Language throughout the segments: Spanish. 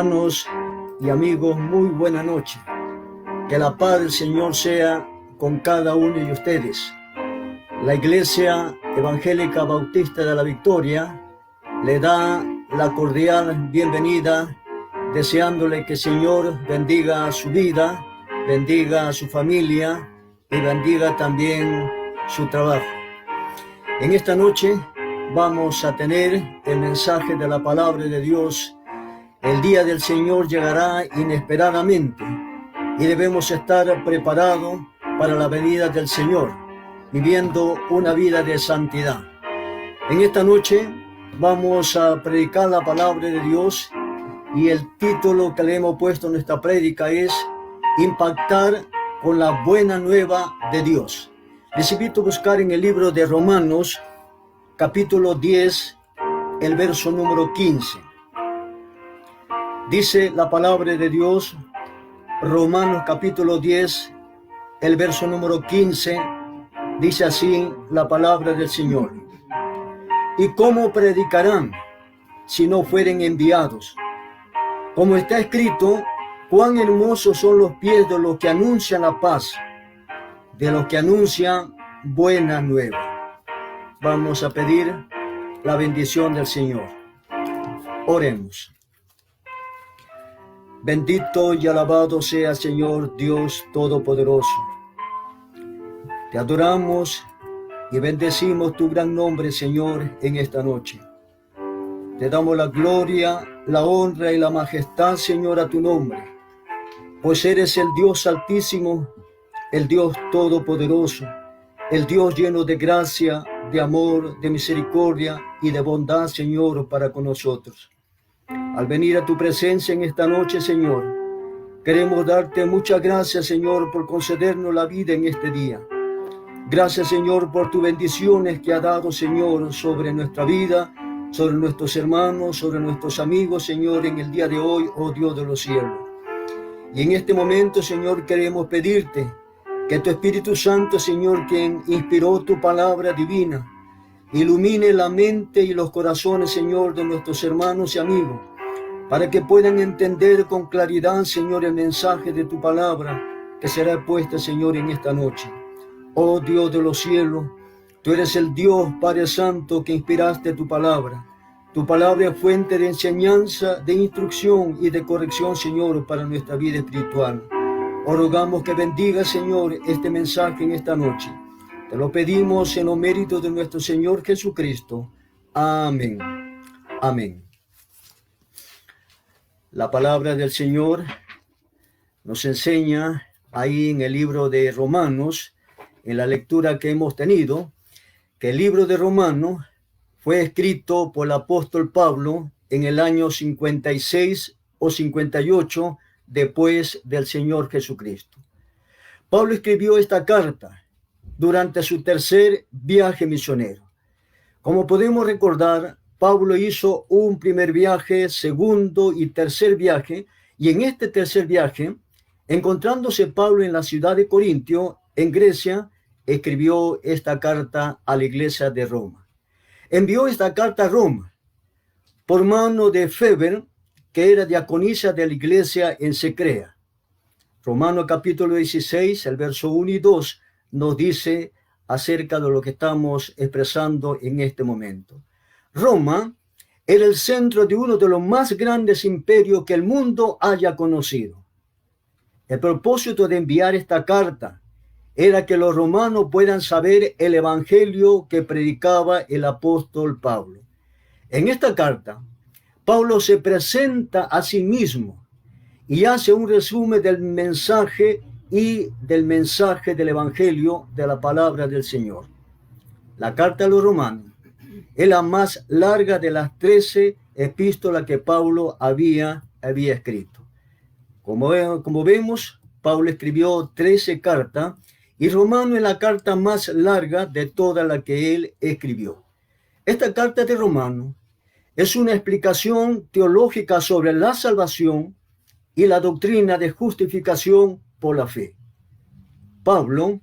Hermanos y amigos, muy buena noche. Que la paz del Señor sea con cada uno de ustedes. La Iglesia Evangélica Bautista de la Victoria le da la cordial bienvenida, deseándole que el Señor bendiga su vida, bendiga a su familia y bendiga también su trabajo. En esta noche vamos a tener el mensaje de la palabra de Dios. El día del Señor llegará inesperadamente y debemos estar preparados para la venida del Señor, viviendo una vida de santidad. En esta noche vamos a predicar la palabra de Dios y el título que le hemos puesto en nuestra prédica es Impactar con la buena nueva de Dios. Les invito a buscar en el libro de Romanos, capítulo 10, el verso número 15. Dice la palabra de Dios, Romanos capítulo 10, el verso número 15, dice así la palabra del Señor. ¿Y cómo predicarán si no fueren enviados? Como está escrito, cuán hermosos son los pies de los que anuncian la paz, de los que anuncian buena nueva. Vamos a pedir la bendición del Señor. Oremos. Bendito y alabado sea, Señor Dios Todopoderoso. Te adoramos y bendecimos tu gran nombre, Señor, en esta noche. Te damos la gloria, la honra y la majestad, Señor, a tu nombre, pues eres el Dios altísimo, el Dios todopoderoso, el Dios lleno de gracia, de amor, de misericordia y de bondad, Señor, para con nosotros. Al venir a tu presencia en esta noche, Señor, queremos darte muchas gracias, Señor, por concedernos la vida en este día. Gracias, Señor, por tus bendiciones que ha dado, Señor, sobre nuestra vida, sobre nuestros hermanos, sobre nuestros amigos, Señor, en el día de hoy, oh Dios de los cielos. Y en este momento, Señor, queremos pedirte que tu Espíritu Santo, Señor, quien inspiró tu palabra divina, ilumine la mente y los corazones, Señor, de nuestros hermanos y amigos, para que puedan entender con claridad, Señor, el mensaje de tu palabra que será expuesta, Señor, en esta noche. Oh Dios de los cielos, tú eres el Dios, Padre Santo, que inspiraste tu palabra. Tu palabra es fuente de enseñanza, de instrucción y de corrección, Señor, para nuestra vida espiritual. Os rogamos que bendiga, Señor, este mensaje en esta noche. Te lo pedimos en los méritos de nuestro Señor Jesucristo. Amén. Amén. La palabra del Señor nos enseña ahí en el libro de Romanos, en la lectura que hemos tenido, que el libro de Romanos fue escrito por el apóstol Pablo en el año 56 o 58 después del Señor Jesucristo. Pablo escribió esta carta durante su tercer viaje misionero. Como podemos recordar, Pablo hizo un primer viaje, segundo y tercer viaje, y en este tercer viaje, encontrándose Pablo en la ciudad de Corintio, en Grecia, escribió esta carta a la iglesia de Roma. Envió esta carta a Roma por mano de Feber, que era diaconisa de la iglesia en Secrea. Romanos capítulo 16, el verso 1 y 2, nos dice acerca de lo que estamos expresando en este momento. Roma era el centro de uno de los más grandes imperios que el mundo haya conocido. El propósito de enviar esta carta era que los romanos puedan saber el evangelio que predicaba el apóstol Pablo. En esta carta, Pablo se presenta a sí mismo y hace un resumen del mensaje del evangelio de la palabra del Señor. La carta a los romanos es la más larga de las 13 epístolas que Pablo había escrito. Como vemos, Pablo escribió 13 cartas y Romano es la carta más larga de toda la que él escribió. Esta carta de Romano es una explicación teológica sobre la salvación y la doctrina de justificación por la fe. Pablo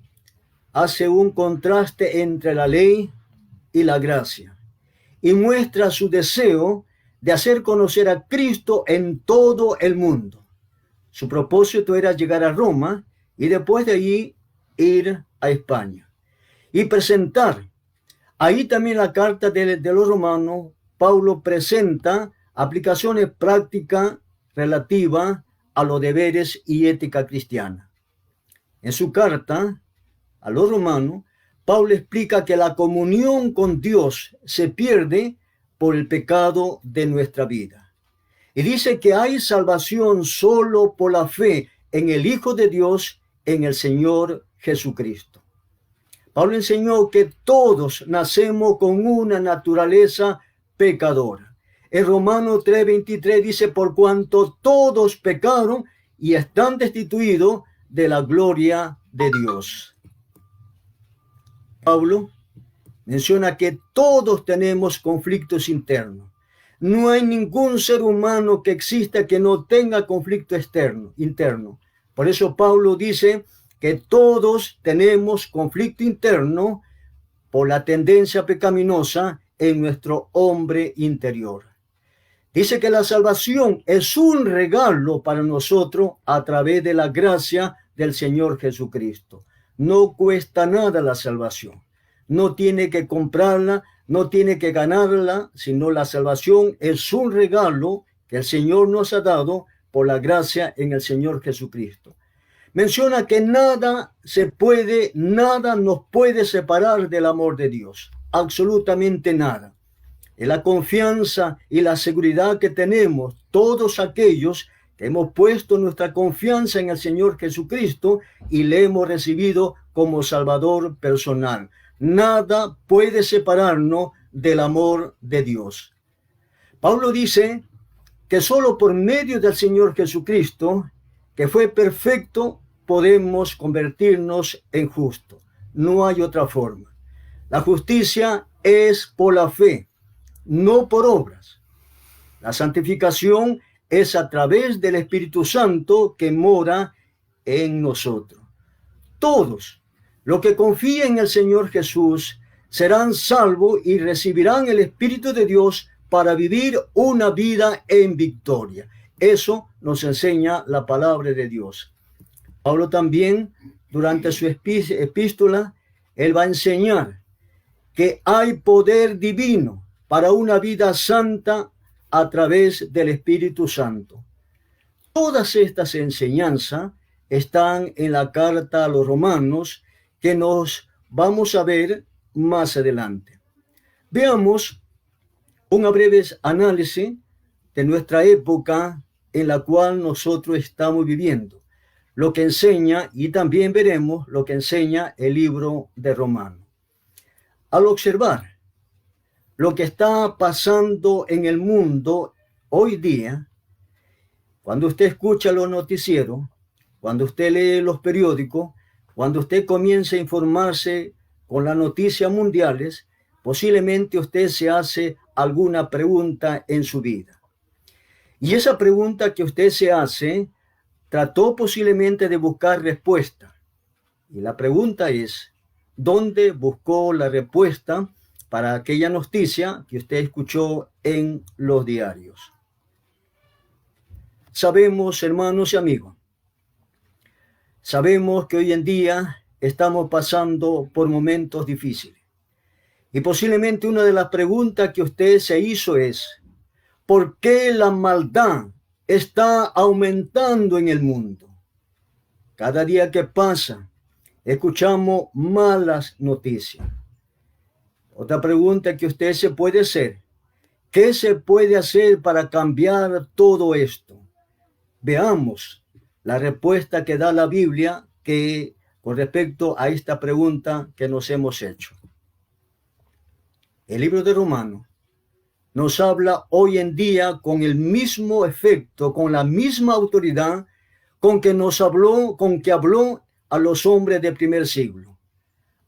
hace un contraste entre la ley y la gracia y muestra su deseo de hacer conocer a Cristo en todo el mundo. Su propósito era llegar a Roma y después de allí ir a España y presentar. Ahí también la carta de los romanos, Pablo presenta aplicaciones prácticas relativas a los deberes y ética cristiana. En su carta a los romanos, Pablo explica que la comunión con Dios se pierde por el pecado de nuestra vida. Y dice que hay salvación solo por la fe en el Hijo de Dios, en el Señor Jesucristo. Pablo enseñó que todos nacemos con una naturaleza pecadora. En Romanos 3:23 dice, por cuanto todos pecaron y están destituidos de la gloria de Dios. Pablo menciona que todos tenemos conflictos internos. No hay ningún ser humano que exista que no tenga conflicto interno. Por eso Pablo dice que todos tenemos conflicto interno por la tendencia pecaminosa en nuestro hombre interior. Dice que la salvación es un regalo para nosotros a través de la gracia del Señor Jesucristo. No cuesta nada la salvación. No tiene que comprarla, no tiene que ganarla, sino la salvación es un regalo que el Señor nos ha dado por la gracia en el Señor Jesucristo. Menciona que nada nos puede separar del amor de Dios. Absolutamente nada. Es la confianza y la seguridad que tenemos todos aquellos que hemos puesto nuestra confianza en el Señor Jesucristo y le hemos recibido como Salvador personal. Nada puede separarnos del amor de Dios. Pablo dice que solo por medio del Señor Jesucristo, que fue perfecto, podemos convertirnos en justos. No hay otra forma. La justicia es por la fe, no por obras. La santificación es a través del Espíritu Santo que mora en nosotros. Todos los que confíen en el Señor Jesús serán salvos y recibirán el Espíritu de Dios para vivir una vida en victoria. Eso nos enseña la palabra de Dios. Pablo también, durante su epístola, él va a enseñar que hay poder divino para una vida santa a través del Espíritu Santo. Todas estas enseñanzas están en la carta a los romanos que nos vamos a ver más adelante. Veamos un breve análisis de nuestra época en la cual nosotros estamos viviendo, lo que enseña, y también veremos lo que enseña el libro de Romanos. Al observar lo que está pasando en el mundo hoy día, cuando usted escucha los noticieros, cuando usted lee los periódicos, cuando usted comienza a informarse con las noticias mundiales, posiblemente usted se hace alguna pregunta en su vida. Y esa pregunta que usted se hace, trató posiblemente de buscar respuesta. Y la pregunta es, ¿dónde buscó la respuesta para aquella noticia que usted escuchó en los diarios? Sabemos, hermanos y amigos, sabemos que hoy en día estamos pasando por momentos difíciles. Y posiblemente una de las preguntas que usted se hizo es, ¿por qué la maldad está aumentando en el mundo? Cada día que pasa, escuchamos malas noticias. Otra pregunta que usted se puede hacer, ¿qué se puede hacer para cambiar todo esto? Veamos la respuesta que da la Biblia con respecto a esta pregunta que nos hemos hecho. El libro de Romanos nos habla hoy en día con el mismo efecto, con la misma autoridad con que habló a los hombres del primer siglo.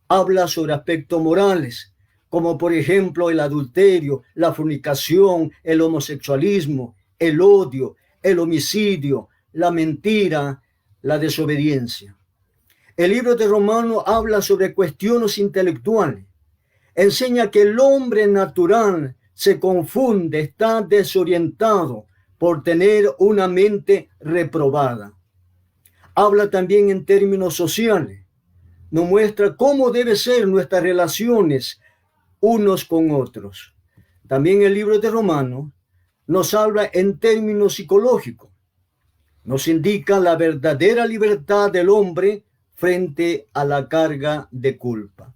Habla sobre aspectos morales, como por ejemplo el adulterio, la fornicación, el homosexualismo, el odio, el homicidio, la mentira, la desobediencia. El libro de Romanos habla sobre cuestiones intelectuales. Enseña que el hombre natural se confunde, está desorientado por tener una mente reprobada. Habla también en términos sociales. Nos muestra cómo deben ser nuestras relaciones unos con otros. También el libro de Romanos nos habla en términos psicológicos. Nos indica la verdadera libertad del hombre frente a la carga de culpa.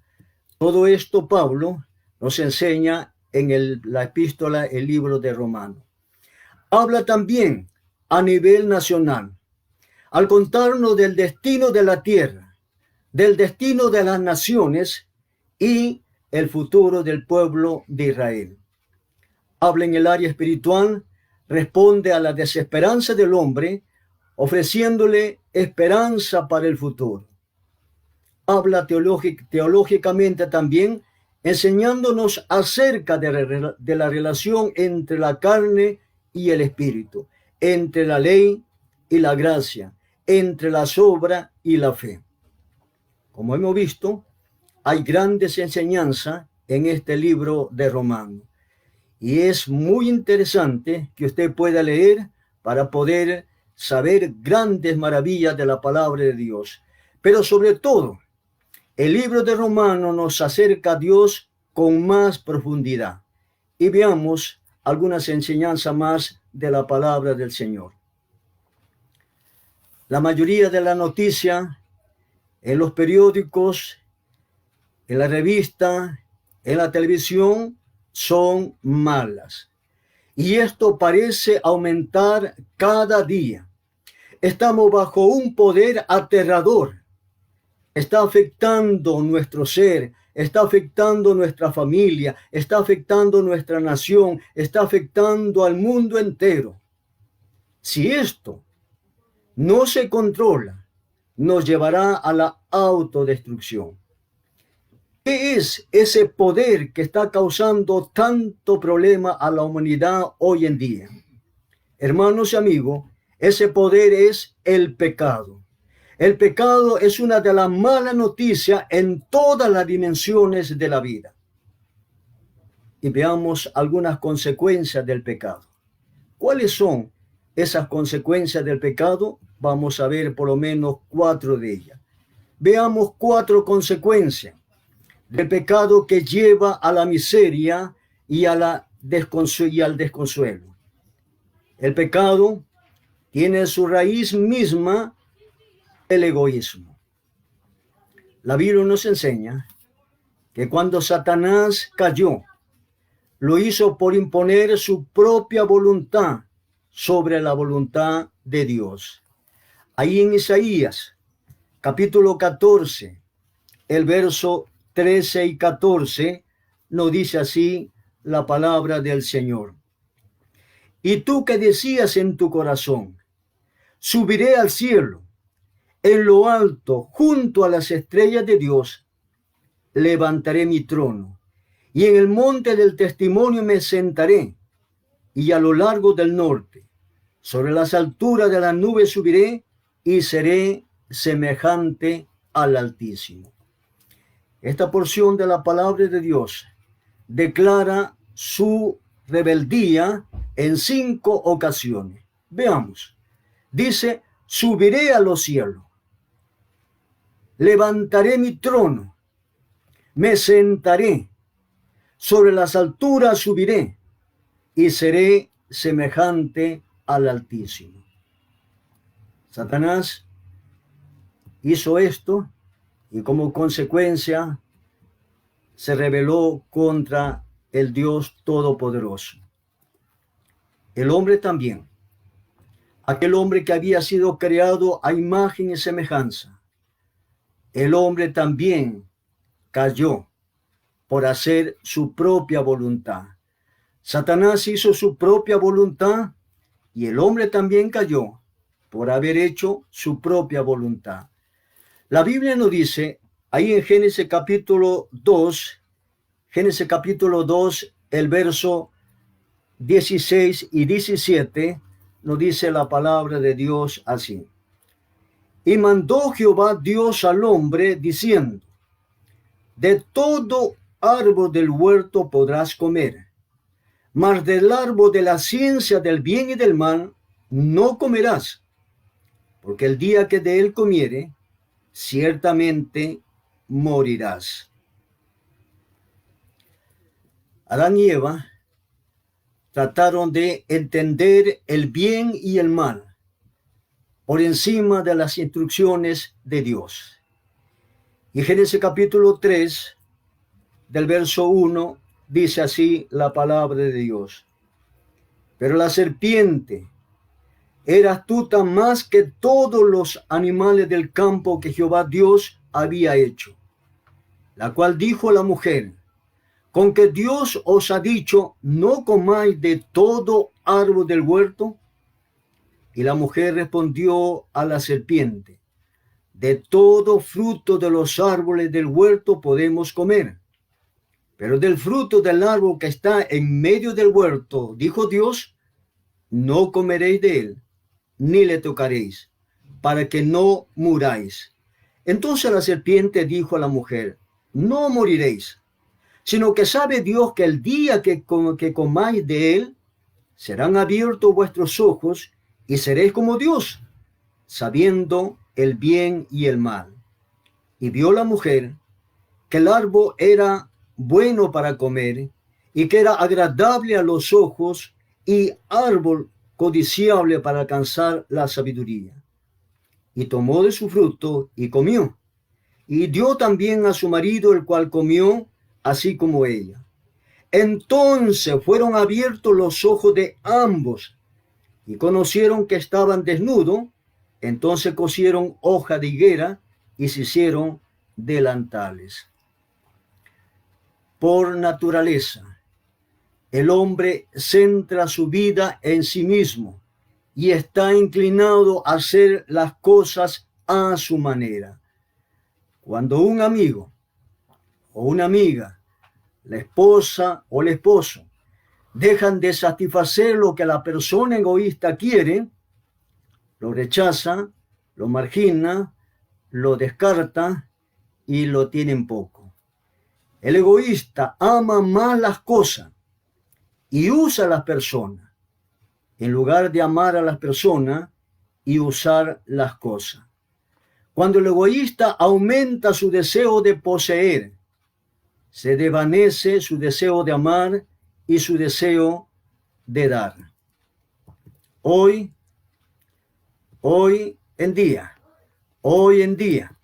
Todo esto Pablo nos enseña en la epístola, el libro de Romanos. Habla también a nivel nacional, al contarnos del destino de la tierra, del destino de las naciones y el futuro del pueblo de Israel. Habla en el área espiritual, responde a la desesperanza del hombre, ofreciéndole esperanza para el futuro. Habla teológicamente también, enseñándonos acerca de la relación entre la carne y el espíritu, entre la ley y la gracia, entre la obras y la fe. Como hemos visto, hay grandes enseñanzas en este libro de Romanos. Y es muy interesante que usted pueda leer para poder saber grandes maravillas de la palabra de Dios. Pero sobre todo, el libro de Romanos nos acerca a Dios con más profundidad. Y veamos algunas enseñanzas más de la palabra del Señor. La mayoría de las noticias en los periódicos, en la revista, en la televisión, son malas. Y esto parece aumentar cada día. Estamos bajo un poder aterrador. Está afectando nuestro ser, está afectando nuestra familia, está afectando nuestra nación, está afectando al mundo entero. Si esto no se controla, nos llevará a la autodestrucción. ¿Qué es ese poder que está causando tanto problema a la humanidad hoy en día? Hermanos y amigos, ese poder es el pecado. El pecado es una de las malas noticias en todas las dimensiones de la vida. Y veamos algunas consecuencias del pecado. ¿Cuáles son esas consecuencias del pecado? Vamos a ver por lo menos 4 de ellas. Veamos 4 consecuencias del pecado que lleva a la miseria y al desconsuelo. El pecado tiene su raíz misma el egoísmo. La Biblia nos enseña que cuando Satanás cayó, lo hizo por imponer su propia voluntad sobre la voluntad de Dios. Ahí en Isaías, capítulo 14, el verso 13 y 14, nos dice así la palabra del Señor. Y tú que decías en tu corazón, subiré al cielo, en lo alto, junto a las estrellas de Dios, levantaré mi trono, y en el monte del testimonio me sentaré, y a lo largo del norte, sobre las alturas de las nubes subiré, y seré semejante al Altísimo. Esta porción de la palabra de Dios declara su rebeldía en 5 ocasiones. Veamos. Dice, subiré a los cielos, levantaré mi trono, me sentaré, sobre las alturas subiré y seré semejante al Altísimo. Satanás hizo esto y como consecuencia se rebeló contra el Dios Todopoderoso. El hombre también, aquel hombre que había sido creado a imagen y semejanza, el hombre también cayó por hacer su propia voluntad. Satanás hizo su propia voluntad y el hombre también cayó por haber hecho su propia voluntad. La Biblia nos dice, ahí en Génesis capítulo 2, el verso 16 y 17, nos dice la palabra de Dios así. Y mandó Jehová Dios al hombre diciendo, de todo árbol del huerto podrás comer, mas del árbol de la ciencia del bien y del mal no comerás, porque el día que de él comiere, ciertamente morirás. Adán y Eva trataron de entender el bien y el mal por encima de las instrucciones de Dios. Y Génesis capítulo 3, del verso 1, dice así la palabra de Dios. Pero la serpiente era astuta más que todos los animales del campo que Jehová Dios había hecho, la cual dijo a la mujer: ¿con que Dios os ha dicho, no comáis de todo árbol del huerto? Y la mujer respondió a la serpiente: de todo fruto de los árboles del huerto podemos comer, pero del fruto del árbol que está en medio del huerto, dijo Dios, no comeréis de él, ni le tocaréis, para que no muráis. Entonces la serpiente dijo a la mujer: no moriréis, sino que sabe Dios que el día que comáis de él, serán abiertos vuestros ojos y seréis como Dios, sabiendo el bien y el mal. Y vio la mujer que el árbol era bueno para comer, y que era agradable a los ojos, y árbol codiciable para alcanzar la sabiduría. Y tomó de su fruto y comió, y dio también a su marido, el cual comió así como ella. Entonces fueron abiertos los ojos de ambos, y conocieron que estaban desnudos. Entonces cosieron hoja de higuera y se hicieron delantales. Por naturaleza, el hombre centra su vida en sí mismo y está inclinado a hacer las cosas a su manera. Cuando un amigo o una amiga, la esposa o el esposo, dejan de satisfacer lo que la persona egoísta quiere, lo rechaza, lo margina, lo descarta y lo tienen poco. El egoísta ama más las cosas y usa a las personas, en lugar de amar a las personas y usar las cosas. Cuando el egoísta aumenta su deseo de poseer, se desvanece su deseo de amar y su deseo de dar. Hoy en día, hoy en día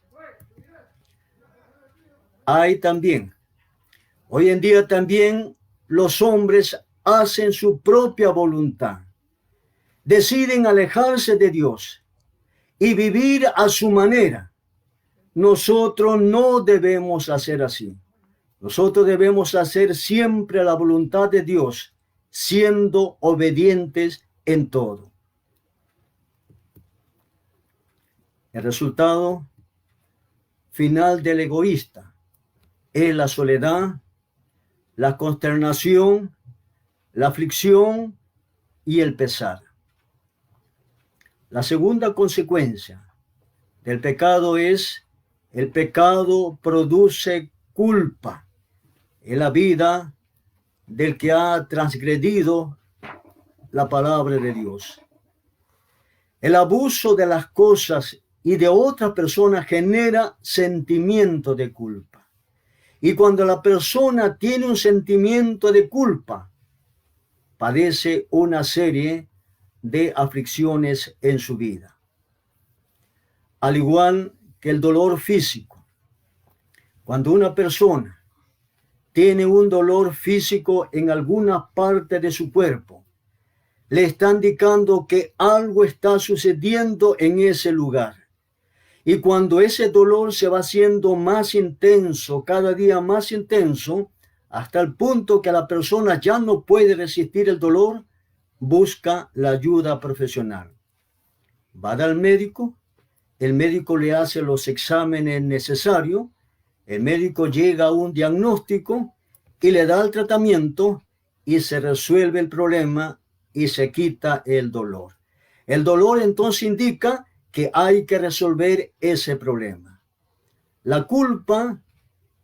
también los hombres hacen su propia voluntad, deciden alejarse de Dios y vivir a su manera. Nosotros no debemos hacer así. Nosotros debemos hacer siempre la voluntad de Dios, siendo obedientes en todo. El resultado final del egoísta es la soledad, la consternación, la aflicción y el pesar. La segunda consecuencia del pecado es: el pecado produce culpa en la vida del que ha transgredido la palabra de Dios. El abuso de las cosas y de otras personas genera sentimiento de culpa. Y cuando la persona tiene un sentimiento de culpa, padece una serie de aflicciones en su vida. Al igual que el dolor físico, cuando una persona tiene un dolor físico en alguna parte de su cuerpo, le está indicando que algo está sucediendo en ese lugar. Y cuando ese dolor se va haciendo más intenso, cada día más intenso, hasta el punto que la persona ya no puede resistir el dolor, busca la ayuda profesional. Va al médico, el médico le hace los exámenes necesarios, el médico llega a un diagnóstico y le da el tratamiento y se resuelve el problema y se quita el dolor. El dolor entonces indica que hay que resolver ese problema. La culpa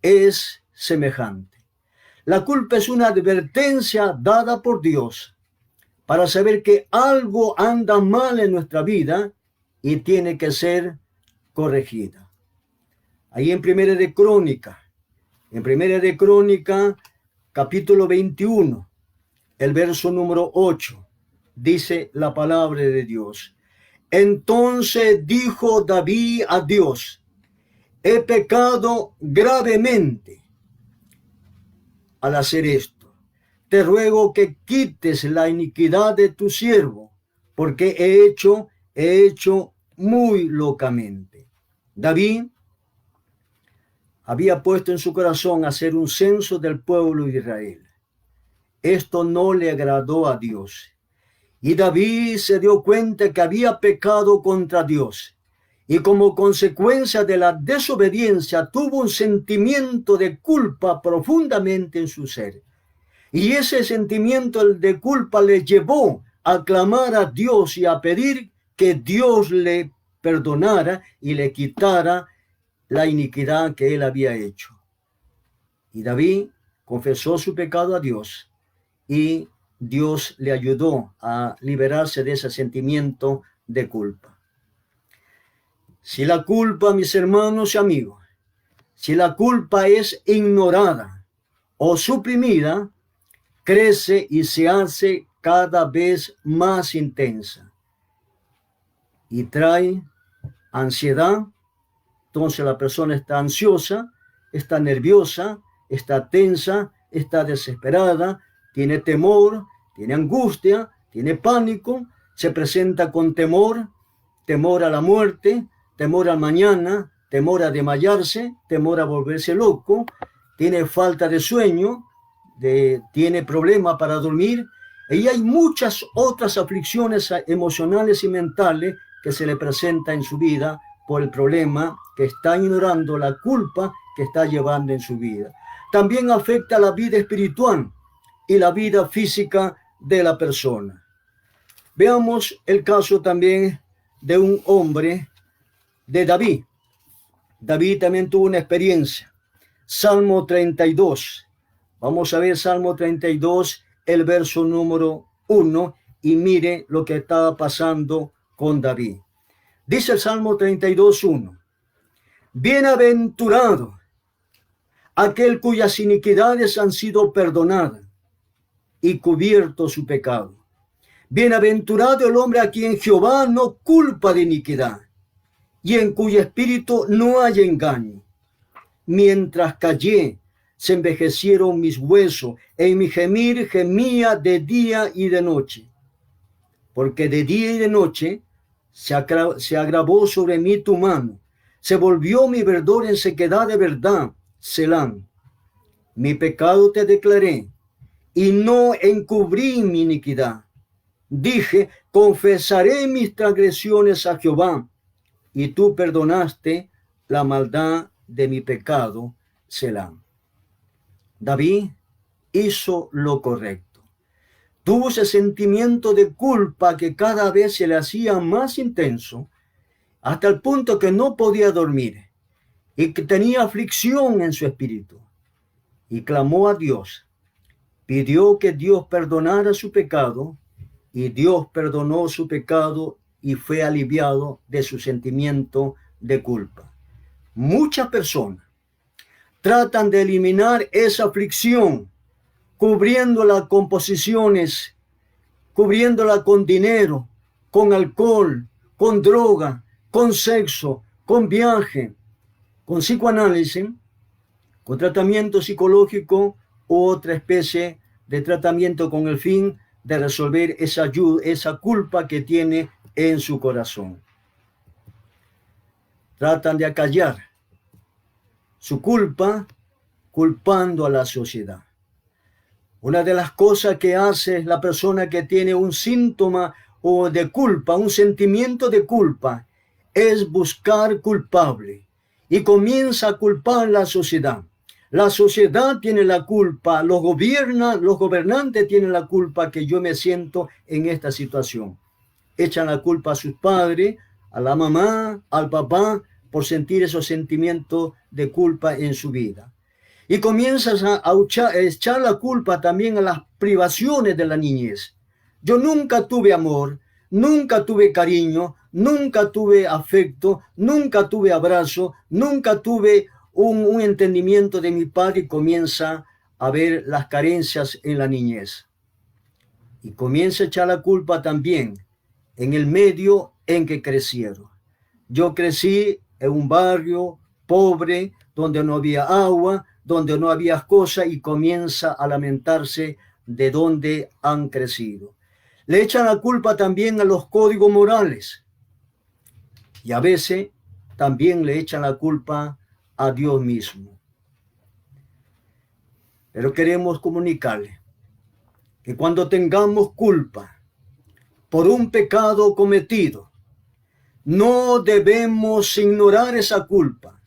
es semejante. La culpa es una advertencia dada por Dios para saber que algo anda mal en nuestra vida y tiene que ser corregida. Ahí en Primera de Crónica, capítulo 21, el verso número 8, dice la palabra de Dios. Entonces dijo David a Dios, he pecado gravemente al hacer esto. Te ruego que quites la iniquidad de tu siervo, porque he hecho muy locamente. David había puesto en su corazón hacer un censo del pueblo de Israel. Esto no le agradó a Dios. Y David se dio cuenta que había pecado contra Dios. Y como consecuencia de la desobediencia tuvo un sentimiento de culpa profundamente en su ser. Y ese sentimiento de culpa le llevó a clamar a Dios y a pedir que Dios le perdonara y le quitara la iniquidad que él había hecho. Y David confesó su pecado a Dios y Dios le ayudó a liberarse de ese sentimiento de culpa. Si la culpa, mis hermanos y amigos, si la culpa es ignorada o suprimida, crece y se hace cada vez más intensa y trae ansiedad. Entonces la persona está ansiosa, está nerviosa, está tensa, está desesperada, tiene temor, tiene angustia, tiene pánico, se presenta con temor, temor a la muerte, temor al mañana, temor a desmayarse, temor a volverse loco, tiene falta de sueño, tiene problema para dormir, y hay muchas otras aflicciones emocionales y mentales que se le presentan en su vida por el problema que está ignorando, la culpa que está llevando en su vida. También afecta la vida espiritual y la vida física de la persona. Veamos el caso también de un hombre, de David. David también tuvo una experiencia. Salmo 32. Vamos a ver Salmo 32, el verso número 1, y mire lo que estaba pasando con David. Dice el Salmo 32, 1. Bienaventurado aquel cuyas iniquidades han sido perdonadas y cubierto su pecado. Bienaventurado el hombre a quien Jehová no culpa de iniquidad y en cuyo espíritu no hay engaño. Mientras callé, se envejecieron mis huesos, en mi gemir gemía de día y de noche. Porque de día y de noche se agravó sobre mí tu mano, se volvió mi verdor en sequedad de verdad, Selah. Mi pecado te declaré, y no encubrí mi iniquidad. Dije, confesaré mis transgresiones a Jehová, y tú perdonaste la maldad de mi pecado, Selah. David hizo lo correcto. Tuvo ese sentimiento de culpa que cada vez se le hacía más intenso, hasta el punto que no podía dormir y que tenía aflicción en su espíritu. Y clamó a Dios, pidió que Dios perdonara su pecado, y Dios perdonó su pecado y fue aliviado de su sentimiento de culpa. Muchas personas tratan de eliminar esa aflicción, cubriéndola con posiciones, cubriéndola con dinero, con alcohol, con droga, con sexo, con viaje, con psicoanálisis, con tratamiento psicológico u otra especie de tratamiento con el fin de resolver esa culpa que tiene en su corazón. Tratan de acallar su culpa culpando a la sociedad. Una de las cosas que hace la persona que tiene un síntoma o de culpa, un sentimiento de culpa, es buscar culpable y comienza a culpar a la sociedad. La sociedad tiene la culpa, los gobernantes tienen la culpa que yo me siento en esta situación. Echan la culpa a sus padres, a la mamá, al papá, por sentir esos sentimientos de culpa en su vida. Y comienzas a echar la culpa también a las privaciones de la niñez. Yo nunca tuve amor, nunca tuve cariño, nunca tuve afecto, nunca tuve abrazo, nunca tuve un entendimiento de mi padre, y comienza a ver las carencias en la niñez. Y comienza a echar la culpa también en el medio en que crecieron. Yo crecí en un barrio pobre, donde no había agua, donde no había cosas, y comienza a lamentarse de dónde han crecido. Le echan la culpa también a los códigos morales, y a veces también le echan la culpa a Dios mismo. Pero queremos comunicarle que cuando tengamos culpa por un pecado cometido, no debemos ignorar esa culpa,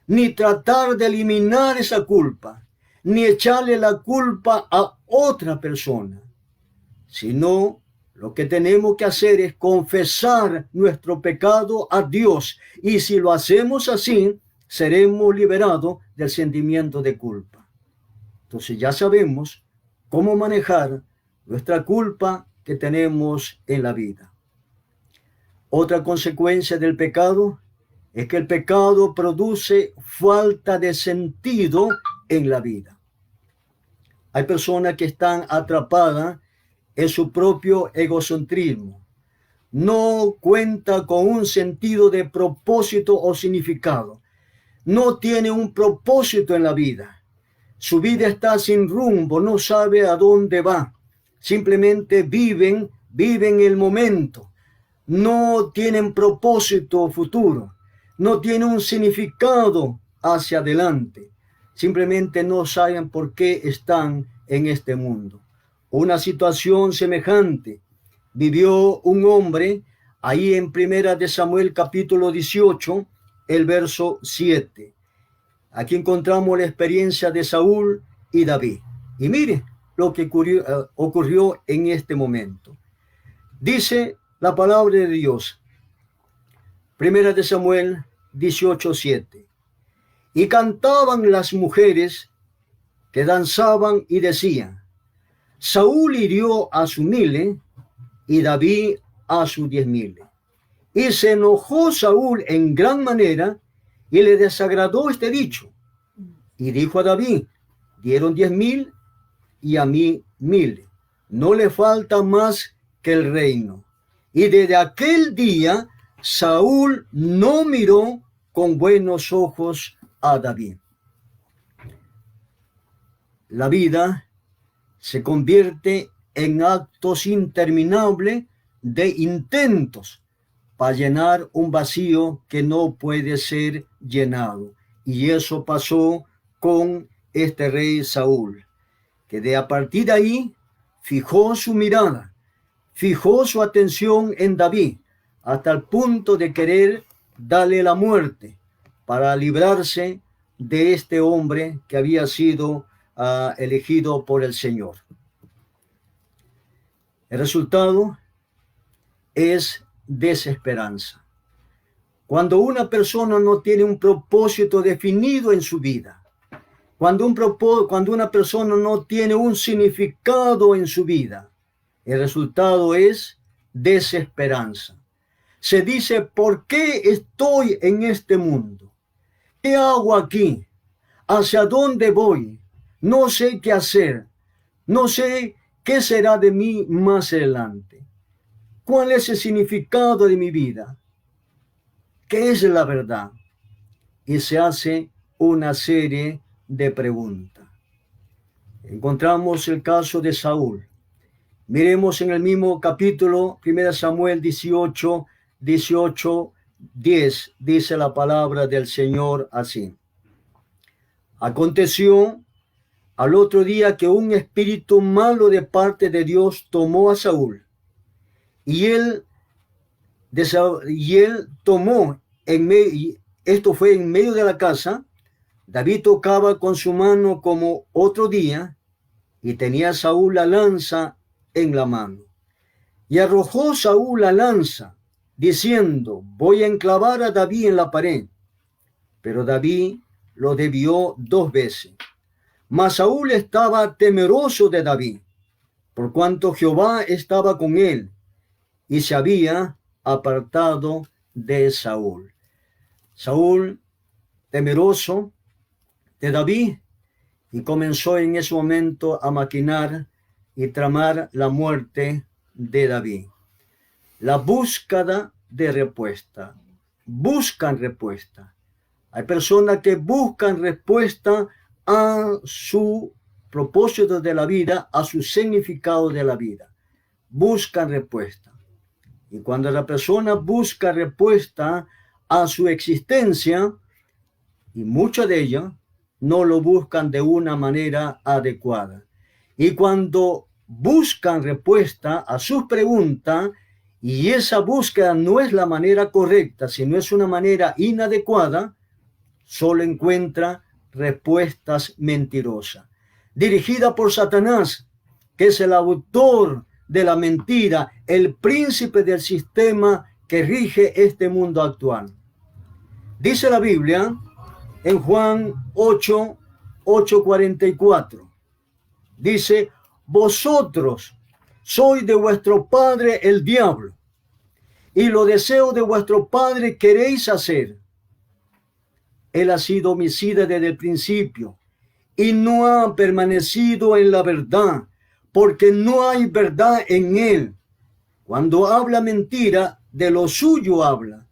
ni tratar de eliminar esa culpa, ni echarle la culpa a otra persona, sino lo que tenemos que hacer es confesar nuestro pecado a Dios, y si lo hacemos así, seremos liberados del sentimiento de culpa. Entonces ya sabemos cómo manejar nuestra culpa que tenemos en la vida. Otra consecuencia del pecado es que el pecado produce falta de sentido en la vida. Hay personas que están atrapadas en su propio egocentrismo. No cuenta con un sentido de propósito o significado. No tiene un propósito en la vida. Su vida está sin rumbo, no sabe a dónde va. Simplemente viven el momento. No tienen propósito futuro, no tienen un significado hacia adelante. Simplemente no saben por qué están en este mundo. Una situación semejante vivió un hombre ahí en 1 de Samuel capítulo 18, el verso 7. Aquí encontramos la experiencia de Saúl y David. Y mire lo que ocurrió en este momento. Dice la palabra de Dios, 1 de Samuel 18:7. Y cantaban las mujeres que danzaban y decían: Saúl hirió a sus 1000 y David a sus 10,000. Y se enojó Saúl en gran manera y le desagradó este dicho. Y dijo a David: dieron 10,000 y a mí 1,000. No le falta más que el reino. Y desde aquel día Saúl no miró con buenos ojos a David. La vida se convierte en actos interminables de intentos para llenar un vacío que no puede ser llenado. Y eso pasó con este rey Saúl, que de a partir de ahí fijó su mirada, fijó su atención en David, hasta el punto de querer darle la muerte para librarse de este hombre que había sido elegido por el Señor. El resultado es desesperanza. Cuando una persona no tiene un propósito definido en su vida, cuando una persona no tiene un significado en su vida, el resultado es desesperanza. Se dice: ¿por qué estoy en este mundo? ¿Qué hago aquí? ¿Hacia dónde voy? No sé qué hacer. No sé qué será de mí más adelante. ¿Cuál es el significado de mi vida? ¿Qué es la verdad? Y se hace una serie de preguntas. Encontramos el caso de Saúl. Miremos en el mismo capítulo, 1 Samuel 18, 10, dice la palabra del Señor así. Aconteció al otro día que un espíritu malo de parte de Dios tomó a Saúl, y él tomó, esto fue en medio de la casa. David tocaba con su mano como otro día, y tenía Saúl la lanza en la mano. Y arrojó Saúl la lanza, diciendo: voy a enclavar a David en la pared. Pero David lo desvió 2 veces. Mas Saúl estaba temeroso de David, por cuanto Jehová estaba con él, y se había apartado de Saúl. Saúl, temeroso de David, y comenzó en ese momento a maquinar y tramar la muerte de David. La búsqueda de respuesta. Buscan respuesta. Hay personas que buscan respuesta a su propósito de la vida, a su significado de la vida. Buscan respuesta. Y cuando la persona busca respuesta a su existencia, y muchas de ellas no lo buscan de una manera adecuada. Y cuando buscan respuesta a sus preguntas, y esa búsqueda no es la manera correcta, sino es una manera inadecuada, solo encuentra respuestas mentirosas, dirigida por Satanás, que es el autor de la mentira, el príncipe del sistema que rige este mundo actual. Dice la Biblia en Juan 8:44, dice: vosotros sois de vuestro padre el diablo, y los deseos de vuestro padre queréis hacer. Él ha sido homicida desde el principio y no ha permanecido en la verdad, porque no hay verdad en él. Cuando habla mentira, de lo suyo habla,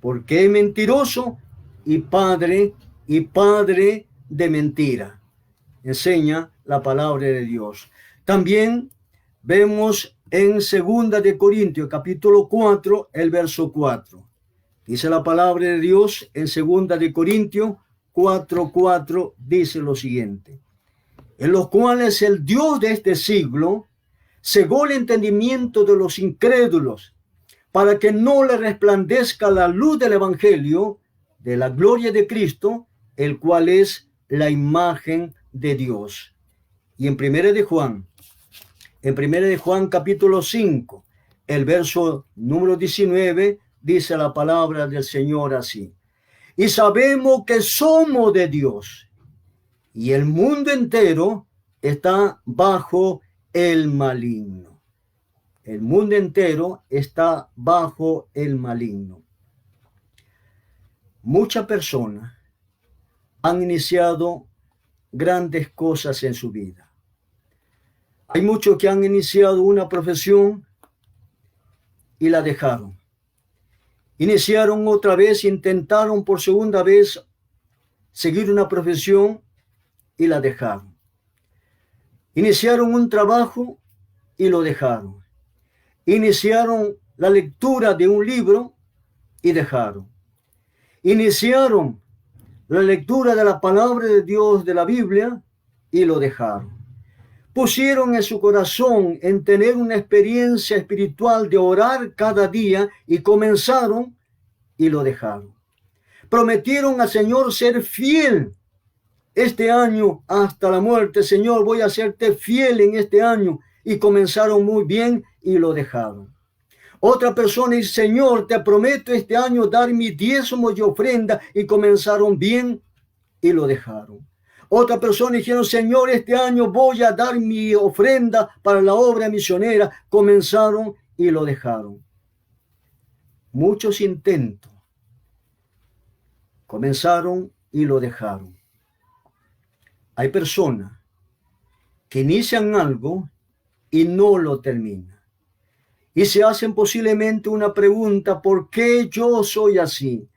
porque es mentiroso y padre de mentira. Enseña la palabra de Dios. También vemos en 2 de Corintios, capítulo 4, el verso 4. Dice la palabra de Dios en 2 de Corintios 4:4, dice lo siguiente: en los cuales el Dios de este siglo cegó el entendimiento de los incrédulos, para que no le resplandezca la luz del evangelio de la gloria de Cristo, el cual es la imagen de Dios. Y en 1 de Juan capítulo 5, el verso número 19, dice la palabra del Señor así: y sabemos que somos de Dios, y el mundo entero está bajo el maligno. El mundo entero está bajo el maligno. Muchas personas han iniciado grandes cosas en su vida. Hay muchos que han iniciado una profesión y la dejaron. Iniciaron otra vez, intentaron por segunda vez seguir una profesión y la dejaron. Iniciaron un trabajo y lo dejaron. Iniciaron la lectura de un libro y dejaron. Iniciaron la lectura de la palabra de Dios, de la Biblia, y lo dejaron. Pusieron en su corazón en tener una experiencia espiritual de orar cada día y comenzaron y lo dejaron. Prometieron al Señor ser fiel este año hasta la muerte. Señor, voy a serte fiel en este año, y comenzaron muy bien y lo dejaron. Otra persona dice: Señor, te prometo este año dar mi diezmo y ofrenda, y comenzaron bien y lo dejaron. Otra persona dijeron: Señor, este año voy a dar mi ofrenda para la obra misionera. Comenzaron y lo dejaron. Muchos intentos. Comenzaron y lo dejaron. Hay personas que inician algo y no lo terminan. Y se hacen posiblemente una pregunta: ¿por qué yo soy así?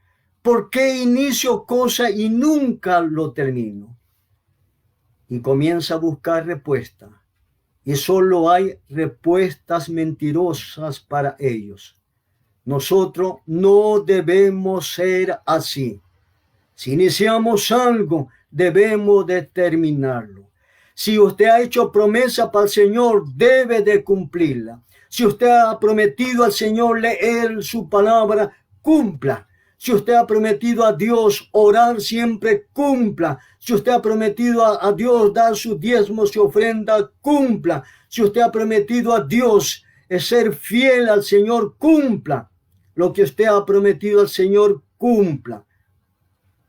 ¿Por qué inicio cosas y nunca lo termino? Y comienza a buscar respuestas. Y solo hay respuestas mentirosas para ellos. Nosotros no debemos ser así. Si iniciamos algo, debemos de terminarlo. Si usted ha hecho promesa para el Señor, debe de cumplirla. Si usted ha prometido al Señor leer su palabra, cumpla. Si usted ha prometido a Dios orar siempre, cumpla. Si usted ha prometido a Dios dar sus diezmos y ofrenda, cumpla. Si usted ha prometido a Dios ser fiel al Señor, cumpla. Lo que usted ha prometido al Señor, cumpla.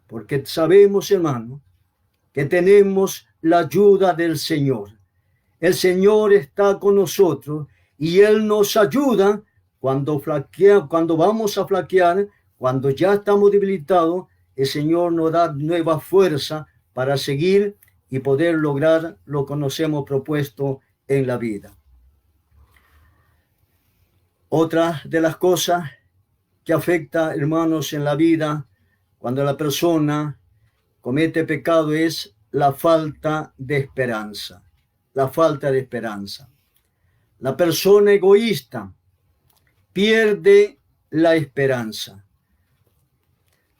Porque sabemos, hermano, que tenemos la ayuda del Señor. El Señor está con nosotros y Él nos ayuda cuando vamos a flaquear, cuando ya estamos debilitados. El Señor nos da nueva fuerza para seguir y poder lograr lo que nos hemos propuesto en la vida. Otra de las cosas que afecta, hermanos, en la vida cuando la persona comete pecado es la falta de esperanza. La falta de esperanza. La persona egoísta pierde la esperanza,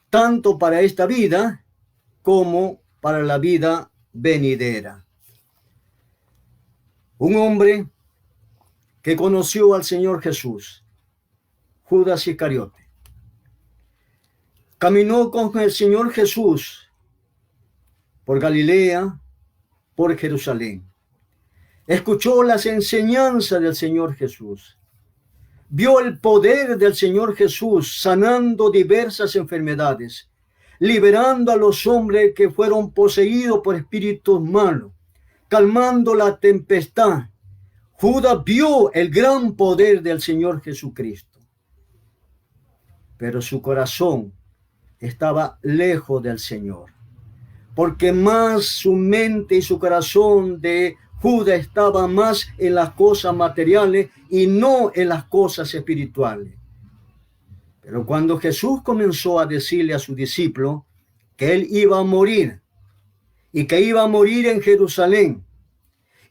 tanto para esta vida como para la vida venidera. Un hombre que conoció al Señor Jesús, Judas Iscariote, caminó con el Señor Jesús por Galilea, por Jerusalén. Escuchó las enseñanzas del Señor Jesús. Vio el poder del Señor Jesús sanando diversas enfermedades, liberando a los hombres que fueron poseídos por espíritus malos, calmando la tempestad. Judas vio el gran poder del Señor Jesucristo, pero su corazón estaba lejos del Señor, porque más su mente y su corazón de Judas estaba más en las cosas materiales y no en las cosas espirituales. Pero cuando Jesús comenzó a decirle a sus discípulos que él iba a morir y que iba a morir en Jerusalén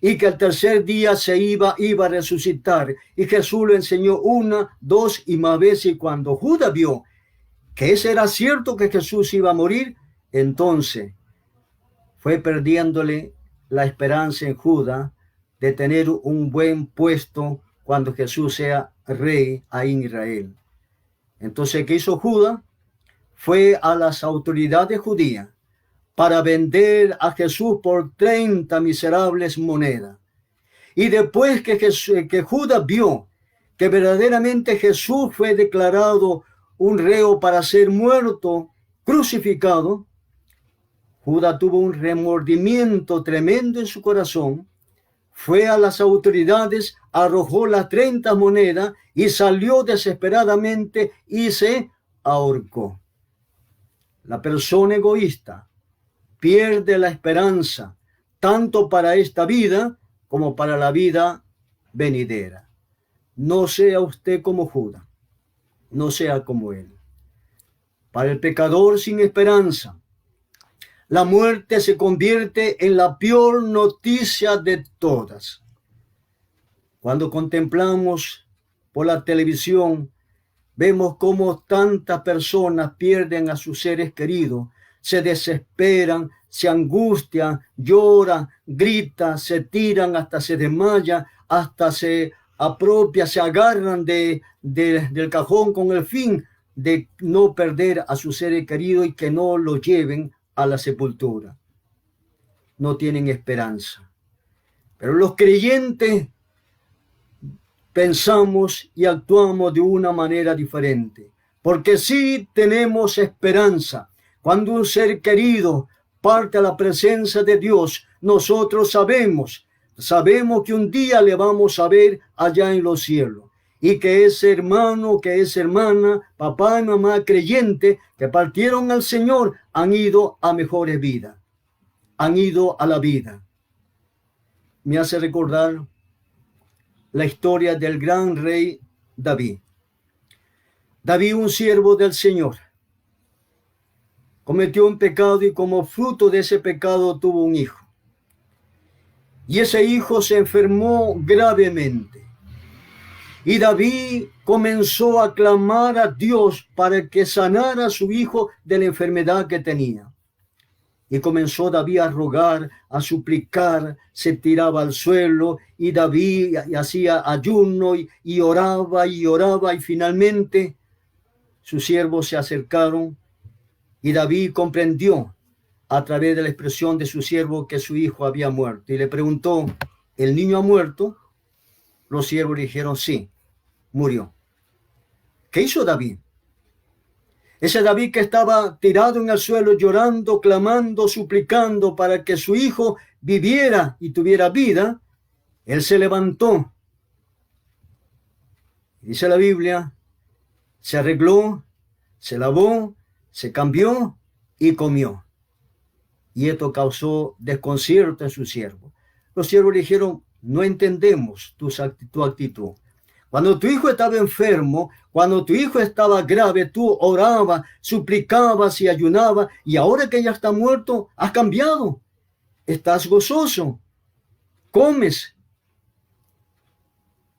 y que al tercer día se iba a resucitar, y Jesús lo enseñó una, dos y más veces, y cuando Judas vio que eso era cierto, que Jesús iba a morir, entonces fue perdiéndole la esperanza en Judas de tener un buen puesto cuando Jesús sea rey ahí en Israel. Entonces, ¿qué hizo Judas? Fue a las autoridades judías para vender a Jesús por 30 miserables monedas. Y después que Judas vio que verdaderamente Jesús fue declarado un reo para ser muerto, crucificado, Judas tuvo un remordimiento tremendo en su corazón, fue a las autoridades, arrojó las 30 monedas y salió desesperadamente y se ahorcó. La persona egoísta pierde la esperanza, tanto para esta vida como para la vida venidera. No sea usted como Judas, no sea como él. Para el pecador sin esperanza, la muerte se convierte en la peor noticia de todas. Cuando contemplamos por la televisión, vemos cómo tantas personas pierden a sus seres queridos, se desesperan, se angustian, lloran, gritan, se tiran, hasta se desmayan, hasta se apropian, se agarran del cajón con el fin de no perder a sus seres queridos y que no lo lleven a la sepultura. No tienen esperanza. Pero los creyentes pensamos y actuamos de una manera diferente, porque sí tenemos esperanza. Cuando un ser querido parte a la presencia de Dios, nosotros sabemos que un día le vamos a ver allá en los cielos, y que ese hermano, que esa hermana, papá y mamá creyente que partieron al Señor han ido a mejores vidas, han ido a la vida. Me hace recordar la historia del gran rey David. David, un siervo del Señor, cometió un pecado y como fruto de ese pecado tuvo un hijo. Y ese hijo se enfermó gravemente. Y David comenzó a clamar a Dios para que sanara a su hijo de la enfermedad que tenía. Y comenzó David a rogar, a suplicar, se tiraba al suelo y David hacía ayuno y oraba y finalmente sus siervos se acercaron y David comprendió a través de la expresión de su siervo que su hijo había muerto y le preguntó, ¿el niño ha muerto? Los siervos le dijeron, sí, murió. ¿Qué hizo David? Ese David que estaba tirado en el suelo llorando, clamando, suplicando para que su hijo viviera y tuviera vida, él se levantó. Dice la Biblia, se arregló, se lavó, se cambió y comió. Y esto causó desconcierto en su siervo. Los siervos le dijeron, no entendemos tu actitud. Cuando tu hijo estaba enfermo, cuando tu hijo estaba grave, tú orabas, suplicabas y ayunabas, y ahora que ya está muerto, has cambiado. Estás gozoso, comes.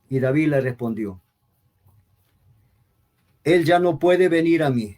Y David le respondió, él ya no puede venir a mí.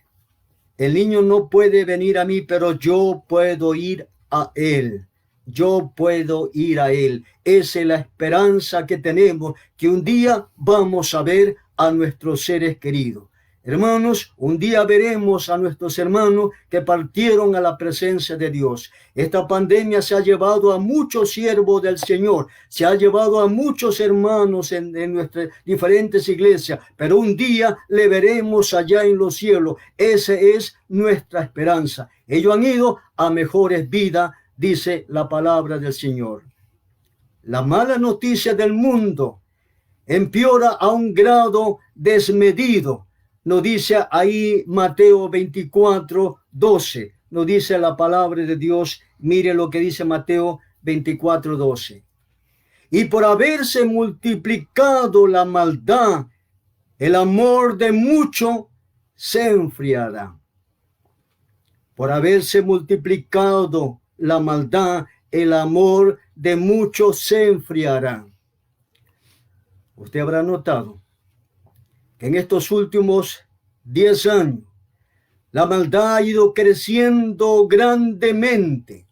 El niño no puede venir a mí, pero yo puedo ir a él. Yo puedo ir a él. Esa es la esperanza que tenemos, que un día vamos a ver a nuestros seres queridos. Hermanos, un día veremos a nuestros hermanos que partieron a la presencia de Dios. Esta pandemia se ha llevado a muchos siervos del Señor, se ha llevado a muchos hermanos en nuestras diferentes iglesias, pero un día le veremos allá en los cielos. Esa es nuestra esperanza. Ellos han ido a mejores vidas, dice la palabra del Señor. La mala noticia del mundo empeora a un grado desmedido. Nos dice ahí Mateo 24:12. Nos dice la palabra de Dios. Mire lo que dice Mateo 24:12. Y por haberse multiplicado la maldad, el amor de muchos se enfriará. Por haberse multiplicado la maldad, el amor de muchos se enfriará. Usted habrá notado que en estos últimos 10 años la maldad ha ido creciendo grandemente.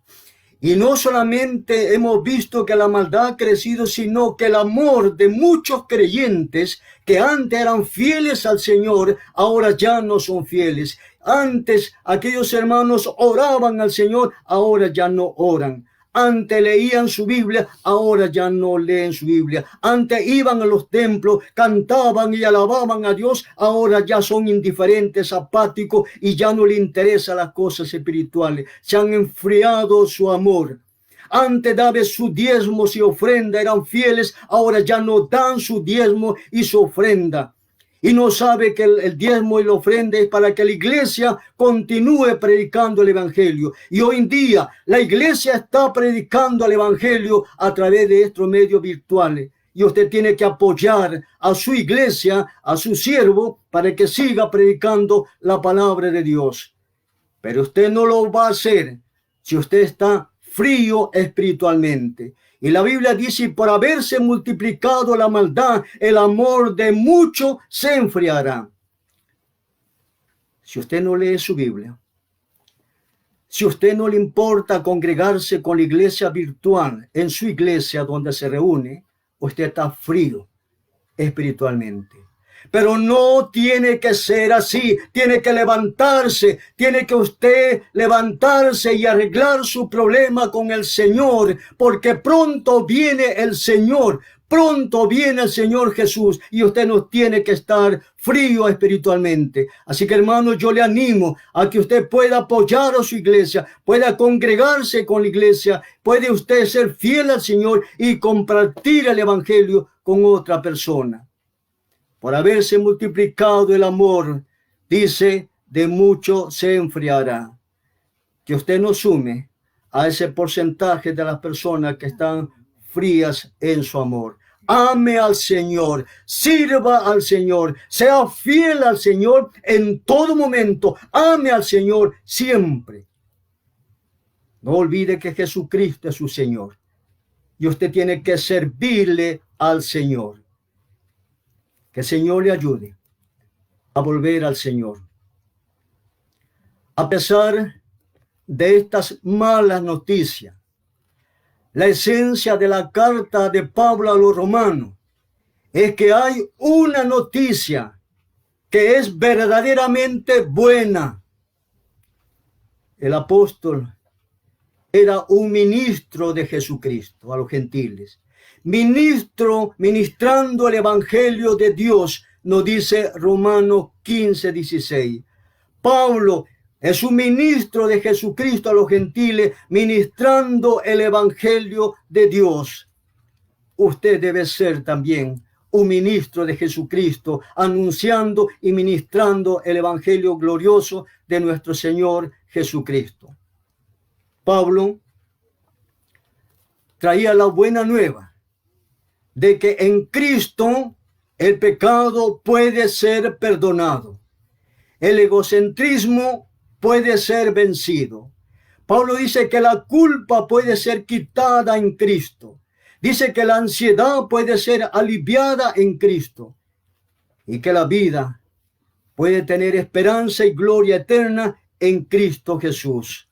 Y no solamente hemos visto que la maldad ha crecido, sino que el amor de muchos creyentes que antes eran fieles al Señor, ahora ya no son fieles. Antes aquellos hermanos oraban al Señor, ahora ya no oran. Antes leían su Biblia, ahora ya no leen su Biblia. Antes iban a los templos, cantaban y alababan a Dios, ahora ya son indiferentes, apáticos y ya no les interesan las cosas espirituales. Se han enfriado su amor. Antes daban sus diezmos y ofrenda, eran fieles, ahora ya no dan su diezmo y su ofrenda. Y no sabe que el diezmo y la ofrenda es para que la iglesia continúe predicando el evangelio. Y hoy en día la iglesia está predicando el evangelio a través de estos medios virtuales. Y usted tiene que apoyar a su iglesia, a su siervo, para que siga predicando la palabra de Dios. Pero usted no lo va a hacer si usted está frío espiritualmente. Y la Biblia dice, por haberse multiplicado la maldad, el amor de muchos se enfriará. Si usted no lee su Biblia, si usted no le importa congregarse con la iglesia virtual, en su iglesia donde se reúne, usted está frío espiritualmente. Pero no tiene que ser así, tiene que levantarse, tiene que usted levantarse y arreglar su problema con el Señor, porque pronto viene el Señor, pronto viene el Señor Jesús y usted no tiene que estar frío espiritualmente. Así que hermano, yo le animo a que usted pueda apoyar a su iglesia, pueda congregarse con la iglesia, puede usted ser fiel al Señor y compartir el evangelio con otra persona. Por haberse multiplicado el amor, dice, de mucho se enfriará. Que usted no sume a ese porcentaje de las personas que están frías en su amor. Ame al Señor, sirva al Señor, sea fiel al Señor en todo momento. Ame al Señor siempre. No olvide que Jesucristo es su Señor. Y usted tiene que servirle al Señor. Que el Señor le ayude a volver al Señor. A pesar de estas malas noticias, la esencia de la carta de Pablo a los romanos es que hay una noticia que es verdaderamente buena. El apóstol era un ministro de Jesucristo a los gentiles. Ministrando el evangelio de Dios, nos dice Romanos 15:16. Pablo es un ministro de Jesucristo a los gentiles, ministrando el evangelio de Dios. Usted debe ser también un ministro de Jesucristo, anunciando y ministrando el evangelio glorioso de nuestro Señor Jesucristo. Pablo traía la buena nueva de que en Cristo el pecado puede ser perdonado. El egocentrismo puede ser vencido. Pablo dice que la culpa puede ser quitada en Cristo. Dice que la ansiedad puede ser aliviada en Cristo. Y que la vida puede tener esperanza y gloria eterna en Cristo Jesús.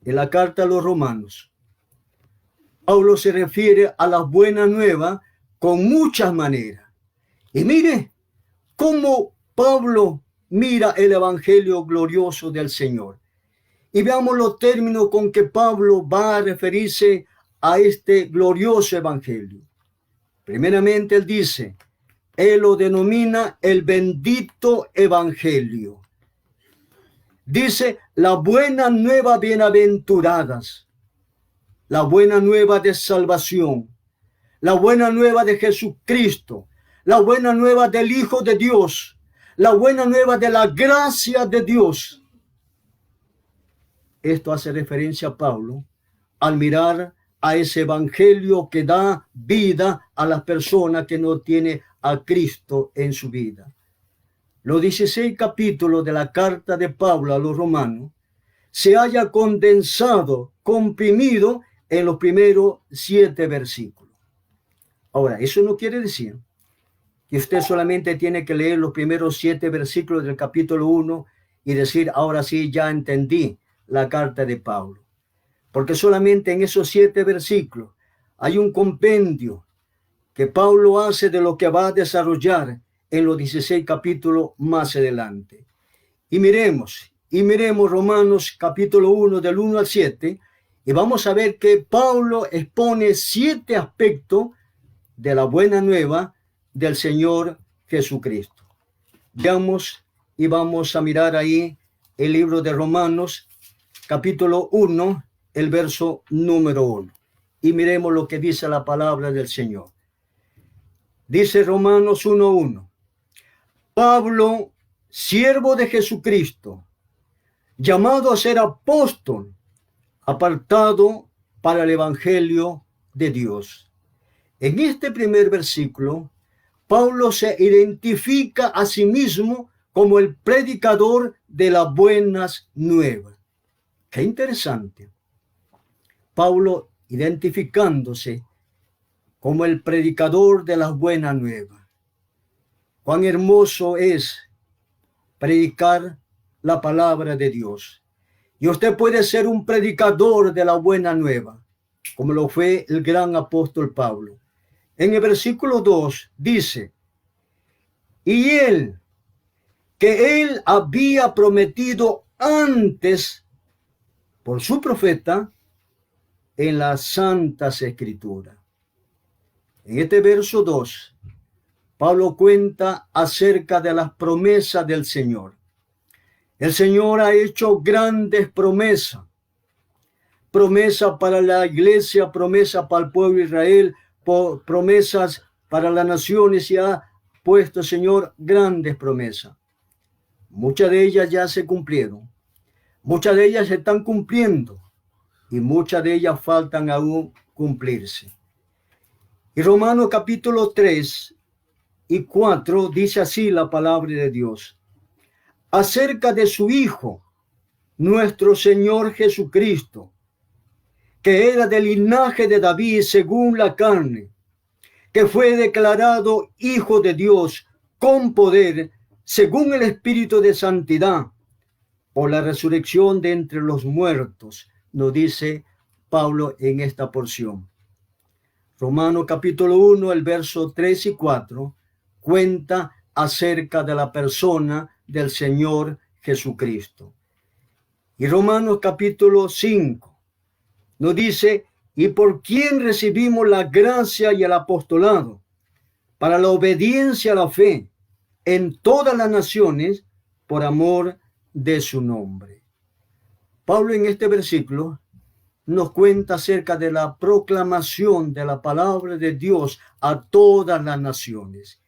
En la carta a los Romanos, Pablo se refiere a la buena nueva con muchas maneras. Y mire cómo Pablo mira el evangelio glorioso del Señor. Y veamos los términos con que Pablo va a referirse a este glorioso evangelio. Primeramente, él dice, él lo denomina el bendito evangelio. Dice, la buena nueva bienaventuradas, la buena nueva de salvación, la buena nueva de Jesucristo, la buena nueva del Hijo de Dios, la buena nueva de la gracia de Dios. Esto hace referencia a Pablo al mirar a ese evangelio que da vida a las personas que no tienen a Cristo en su vida. Los 16 capítulos de la carta de Pablo a los romanos se haya condensado, comprimido en los primeros 7 versículos. Ahora, eso no quiere decir que usted solamente tiene que leer los primeros 7 versículos del capítulo 1 y decir, ahora sí, ya entendí la carta de Pablo. Porque solamente en esos 7 versículos hay un compendio que Pablo hace de lo que va a desarrollar en los 16 capítulos más adelante. Y miremos Romanos capítulo 1 del 1 al 7 y vamos a ver que Pablo expone 7 aspectos de la buena nueva del Señor Jesucristo. Veamos y vamos a mirar ahí el libro de Romanos capítulo 1, el verso número 1. Y miremos lo que dice la palabra del Señor. Dice Romanos 1:1. Pablo, siervo de Jesucristo, llamado a ser apóstol, apartado para el evangelio de Dios. En este primer versículo, Pablo se identifica a sí mismo como el predicador de las buenas nuevas. Qué interesante. Pablo identificándose como el predicador de las buenas nuevas. Cuán hermoso es predicar la palabra de Dios. Y usted puede ser un predicador de la buena nueva, como lo fue el gran apóstol Pablo. En el versículo 2 dice, y que él había prometido antes por su profeta en las santas escrituras. En este verso 2, Pablo cuenta acerca de las promesas del Señor. El Señor ha hecho grandes promesas. Promesa para la iglesia, promesa para el pueblo de Israel, promesas para las naciones y ha puesto, Señor, grandes promesas. Muchas de ellas ya se cumplieron. Muchas de ellas se están cumpliendo y muchas de ellas faltan aún cumplirse. Y Romanos capítulo 3 y 4 dice así la palabra de Dios. Acerca de su Hijo, nuestro Señor Jesucristo, que era del linaje de David según la carne, que fue declarado Hijo de Dios con poder, según el Espíritu de Santidad, por la resurrección de entre los muertos, nos dice Pablo en esta porción. Romanos capítulo 1, el verso 3 y 4, cuenta acerca de la persona del Señor Jesucristo. Y Romanos capítulo 5 nos dice, y por quien recibimos la gracia y el apostolado, para la obediencia a la fe en todas las naciones, por amor de su nombre. Pablo en este versículo nos cuenta acerca de la proclamación de la palabra de Dios a todas las naciones.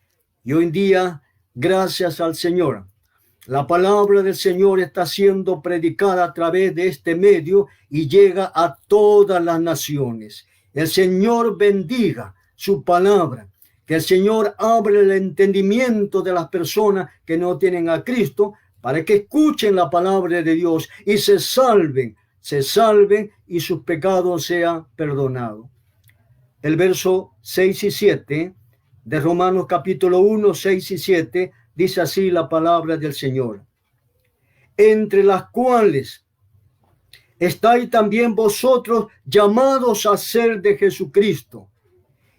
Y hoy en día, gracias al Señor, la palabra del Señor está siendo predicada a través de este medio y llega a todas las naciones. El Señor bendiga su palabra. Que el Señor abra el entendimiento de las personas que no tienen a Cristo para que escuchen la palabra de Dios y se salven y sus pecados sean perdonados. El verso 6 y 7 de Romanos capítulo 1, 6 y 7 dice así la palabra del Señor. Entre las cuales estáis también vosotros llamados a ser de Jesucristo,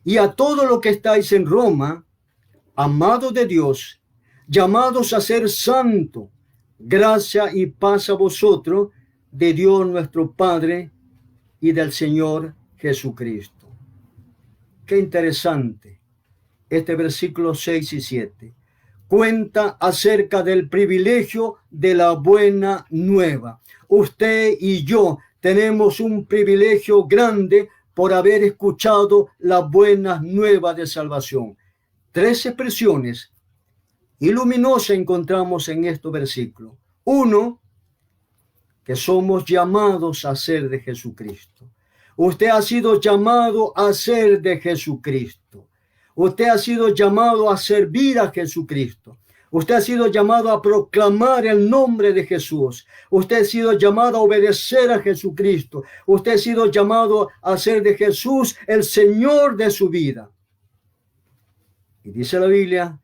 y a todo lo que estáis en Roma, amados de Dios, llamados a ser santo, gracia y paz a vosotros, de Dios nuestro Padre y del Señor Jesucristo. Qué interesante este versículo 6 y 7. Cuenta acerca del privilegio de la buena nueva. Usted y yo tenemos un privilegio grande por haber escuchado las buenas nuevas de salvación. 3 expresiones y luminosas encontramos en estos versículos. 1, que somos llamados a ser de Jesucristo. Usted ha sido llamado a ser de Jesucristo. Usted ha sido llamado a servir a Jesucristo. Usted ha sido llamado a proclamar el nombre de Jesús. Usted ha sido llamado a obedecer a Jesucristo. Usted ha sido llamado a ser de Jesús el Señor de su vida. Y dice la Biblia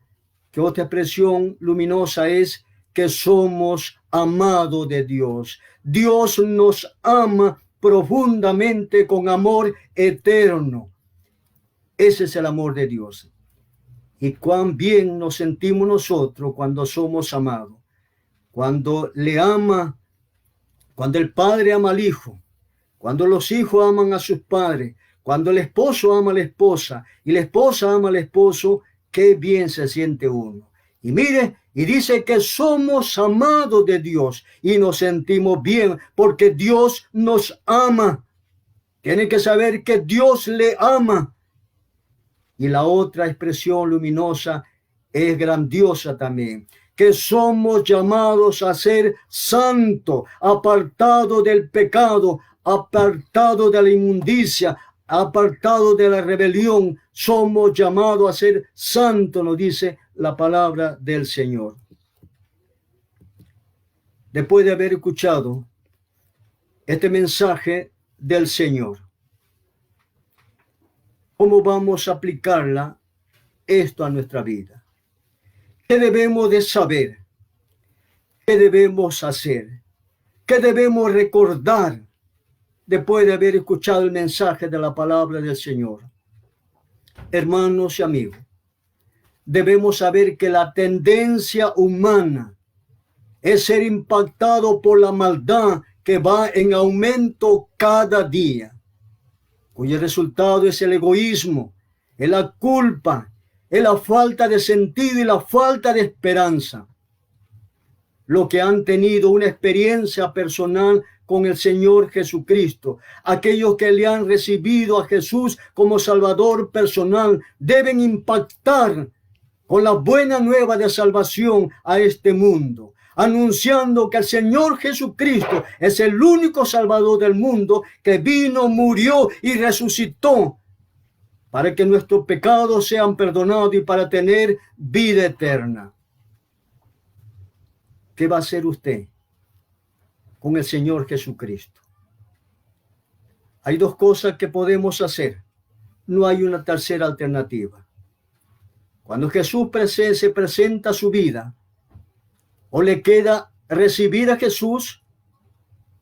que otra expresión luminosa es que somos amados de Dios. Dios nos ama profundamente con amor eterno. Ese es el amor de Dios. Y cuán bien nos sentimos nosotros cuando somos amados. Cuando cuando el padre ama al hijo, cuando los hijos aman a sus padres, cuando el esposo ama a la esposa y la esposa ama al esposo, qué bien se siente uno. Y mire, y dice que somos amados de Dios y nos sentimos bien porque Dios nos ama. Tiene que saber que Dios le ama. Y la otra expresión luminosa es grandiosa también, que somos llamados a ser santos, apartados del pecado, apartados de la inmundicia, apartados de la rebelión. Somos llamados a ser santos, nos dice la palabra del Señor. Después de haber escuchado este mensaje del Señor, ¿cómo vamos a aplicarla esto a nuestra vida? ¿Qué debemos de saber? ¿Qué debemos hacer? ¿Qué debemos recordar después de haber escuchado el mensaje de la palabra del Señor? Hermanos y amigos, debemos saber que la tendencia humana es ser impactado por la maldad que va en aumento cada día, cuyo resultado es el egoísmo, es la culpa, es la falta de sentido y la falta de esperanza. Los que han tenido una experiencia personal con el Señor Jesucristo, aquellos que le han recibido a Jesús como Salvador personal, deben impactar con la buena nueva de salvación a este mundo, anunciando que el Señor Jesucristo es el único Salvador del mundo que vino, murió y resucitó para que nuestros pecados sean perdonados y para tener vida eterna. ¿Qué va a hacer usted con el Señor Jesucristo? Hay dos cosas que podemos hacer. No hay una tercera alternativa. Cuando Jesús se presenta su vida, o le queda recibir a Jesús,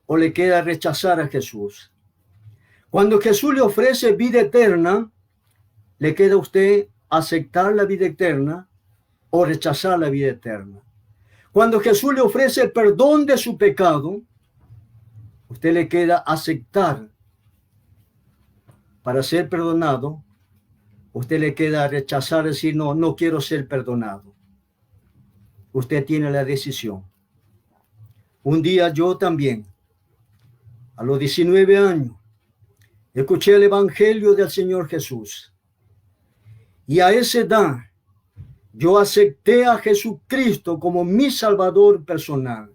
o le queda rechazar a Jesús. Cuando Jesús le ofrece vida eterna, le queda a usted aceptar la vida eterna o rechazar la vida eterna. Cuando Jesús le ofrece el perdón de su pecado, usted le queda aceptar para ser perdonado. Usted le queda rechazar, decir, no quiero ser perdonado. usted tiene la decisión. Un día yo también, a los 19 años, escuché el Evangelio del Señor Jesús. Y a esa edad, yo acepté a Jesucristo como mi Salvador personal.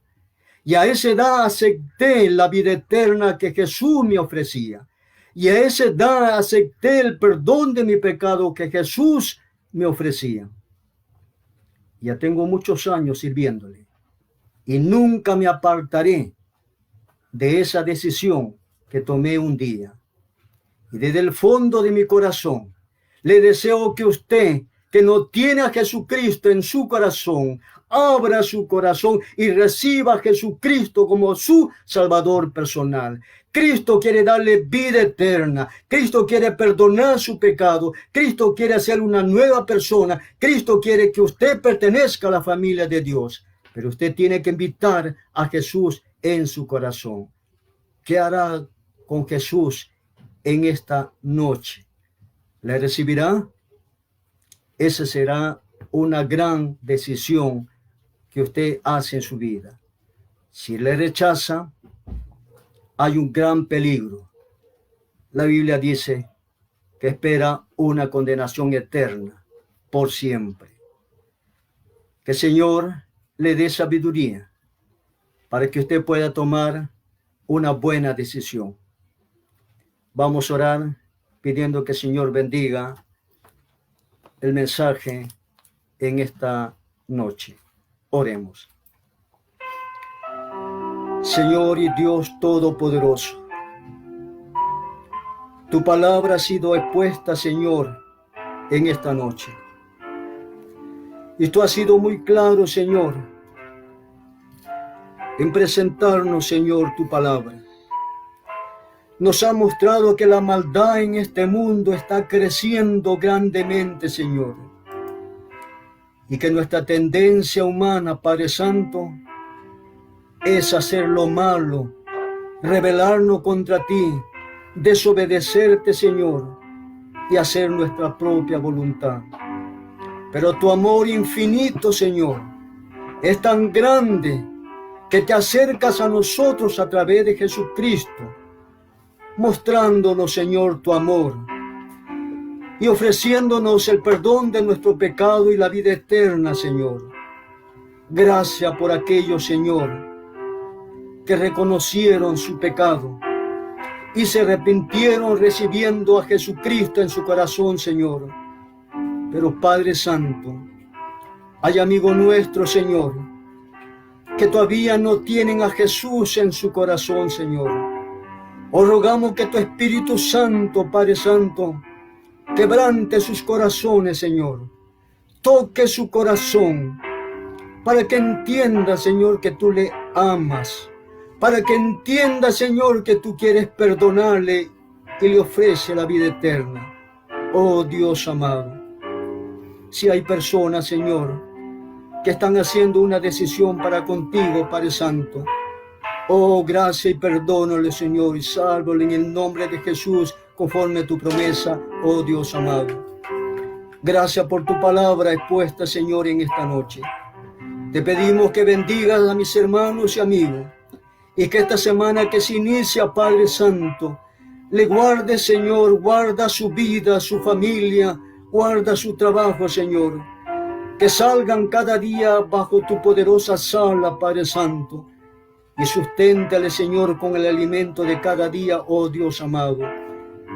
Y a esa edad acepté la vida eterna que Jesús me ofrecía. Y a esa edad acepté el perdón de mi pecado que Jesús me ofrecía. Ya tengo muchos años sirviéndole. Y nunca me apartaré de esa decisión que tomé un día. Y desde el fondo de mi corazón, le deseo que usted, que no tiene a Jesucristo en su corazón, abra su corazón y reciba a Jesucristo como su Salvador personal. Cristo quiere darle vida eterna. Cristo quiere perdonar su pecado. Cristo quiere hacer una nueva persona. Cristo quiere que usted pertenezca a la familia de Dios. Pero usted tiene que invitar a Jesús en su corazón. ¿Qué hará con Jesús en esta noche? ¿Le recibirá? Esa será una gran decisión que usted hace en su vida. Si le rechaza, hay un gran peligro. La Biblia dice que espera una condenación eterna por siempre. Que el Señor le dé sabiduría para que usted pueda tomar una buena decisión. Vamos a orar pidiendo que el Señor bendiga el mensaje en esta noche. Oremos. Señor y Dios Todopoderoso, tu palabra ha sido expuesta, Señor, en esta noche. Y tú has sido muy claro, Señor, en presentarnos, Señor, tu palabra. Nos ha mostrado que la maldad en este mundo está creciendo grandemente, Señor. Y que nuestra tendencia humana, Padre Santo, es hacer lo malo, rebelarnos contra ti, desobedecerte, Señor, y hacer nuestra propia voluntad. Pero tu amor infinito, Señor, es tan grande que te acercas a nosotros a través de Jesucristo, mostrándonos, Señor, tu amor y ofreciéndonos el perdón de nuestro pecado y la vida eterna, Señor. Gracias por aquellos, Señor, que reconocieron su pecado y se arrepintieron recibiendo a Jesucristo en su corazón, Señor. Pero Padre Santo, hay amigos nuestros, Señor, que todavía no tienen a Jesús en su corazón, Señor. Os rogamos que tu Espíritu Santo, Padre Santo, quebrante sus corazones, Señor. Toque su corazón para que entienda, Señor, que tú le amas. Para que entienda, Señor, que tú quieres perdonarle y le ofrece la vida eterna. Oh Dios amado, si hay personas, Señor, que están haciendo una decisión para contigo, Padre Santo, oh, gracia y perdónale, Señor, y sálvale en el nombre de Jesús, conforme a tu promesa, oh Dios amado. Gracias por tu palabra expuesta, Señor, en esta noche. Te pedimos que bendigas a mis hermanos y amigos, y que esta semana que se inicia, Padre Santo, le guarde, Señor, guarda su vida, su familia, guarda su trabajo, Señor. Que salgan cada día bajo tu poderosa sala, Padre Santo, y susténtale, Señor, con el alimento de cada día, oh Dios amado.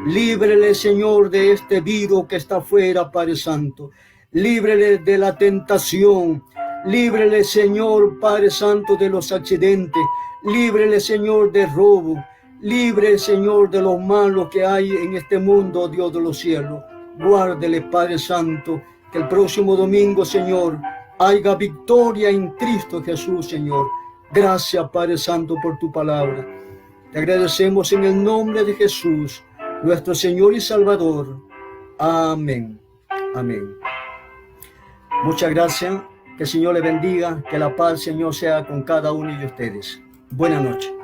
Líbrele, Señor, de este virus que está afuera, Padre Santo. Líbrele de la tentación. Líbrele, Señor, Padre Santo, de los accidentes. Líbrele, Señor, de robo. Libre, Señor, de los malos que hay en este mundo, oh Dios de los cielos. Guárdele, Padre Santo, que el próximo domingo, Señor, haya victoria en Cristo Jesús, Señor. Gracias, Padre Santo, por tu palabra. Te agradecemos en el nombre de Jesús, nuestro Señor y Salvador. Amén. Amén. Muchas gracias. Que el Señor le bendiga. Que la paz, Señor, sea con cada uno de ustedes. Buenas noches.